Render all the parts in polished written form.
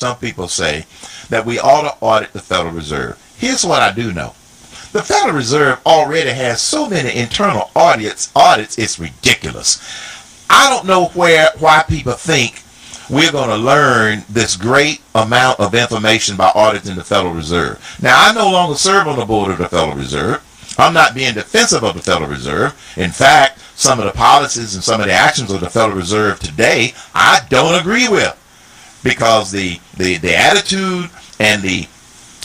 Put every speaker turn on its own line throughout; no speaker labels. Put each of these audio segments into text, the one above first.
Some people say that we ought to audit the Federal Reserve. Here's what I do know. The Federal Reserve already has so many internal audits, it's ridiculous. I don't know why people think we're going to learn this great amount of information by auditing the Federal Reserve. Now, I no longer serve on the board of the Federal Reserve. I'm not being defensive of the Federal Reserve. In fact, some of the policies and some of the actions of the Federal Reserve today, I don't agree with, because the attitude and the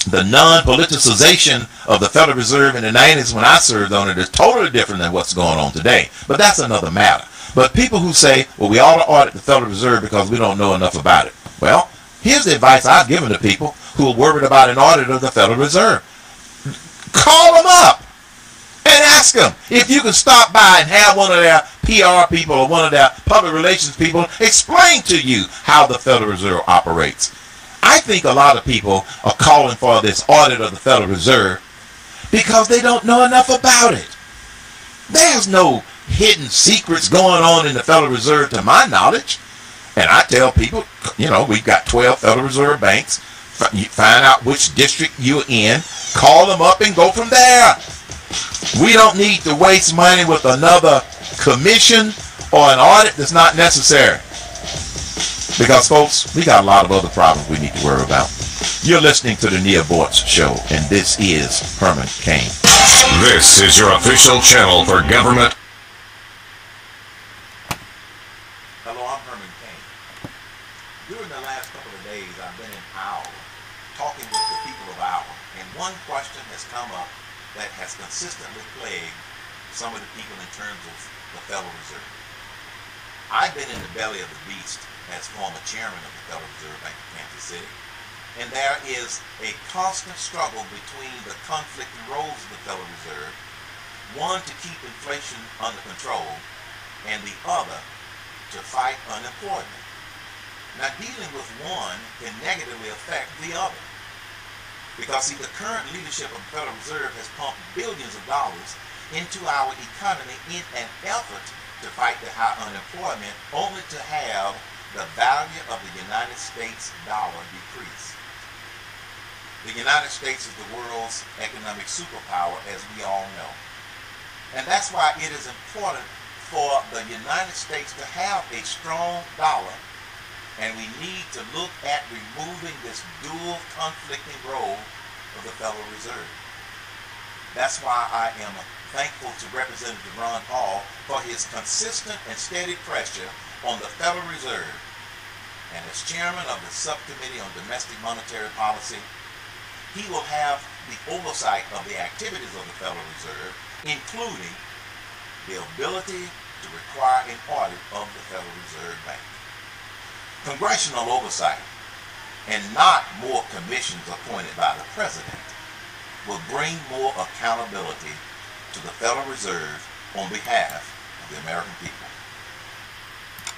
non-politicization of the Federal Reserve in the 90s when I served on it is totally different than what's going on today. But that's another matter. But people who say, well, we ought to audit the Federal Reserve because we don't know enough about it. Well, here's the advice I've given to people who are worried about an audit of the Federal Reserve. Call them up and ask them if you can stop by and have one of their PR people or one of their public relations people explain to you how the Federal Reserve operates. I think a lot of people are calling for this audit of the Federal Reserve because they don't know enough about it. There's no hidden secrets going on in the Federal Reserve to my knowledge. And I tell people, you know, we've got 12 Federal Reserve banks. You find out which district you're in, call them up and go from there. We don't need to waste money with another commission or an audit that's not necessary. Because, folks, we got a lot of other problems we need to worry about. You're listening to the Nia Bortz Show, and this is Herman Cain.
This is your official channel for government.
Hello, I'm Herman Cain. During the last couple of days, I've been in Iowa, talking with the people of Iowa, and one question has come up that has consistently plagued some of the people in terms of the Federal Reserve. I've been in the belly of the beast as former chairman of the Federal Reserve Bank of Kansas City, and there is a constant struggle between the conflicting roles of the Federal Reserve, one to keep inflation under control, and the other to fight unemployment. Now, dealing with one can negatively affect the other, because see, the current leadership of the Federal Reserve has pumped billions of dollars into our economy in an effort to fight the high unemployment, only to have the value of the United States dollar decrease. The United States is the world's economic superpower, as we all know. And that's why it is important for the United States to have a strong dollar, and we need to look at removing this dual conflicting role of the Federal Reserve. That's why I am thankful to Representative Ron Paul for his consistent and steady pressure on the Federal Reserve. And as chairman of the Subcommittee on Domestic Monetary Policy, he will have the oversight of the activities of the Federal Reserve, including the ability to require an audit of the Federal Reserve Bank. Congressional oversight, and not more commissions appointed by the President, will bring more accountability to the Federal Reserve on behalf of the American people.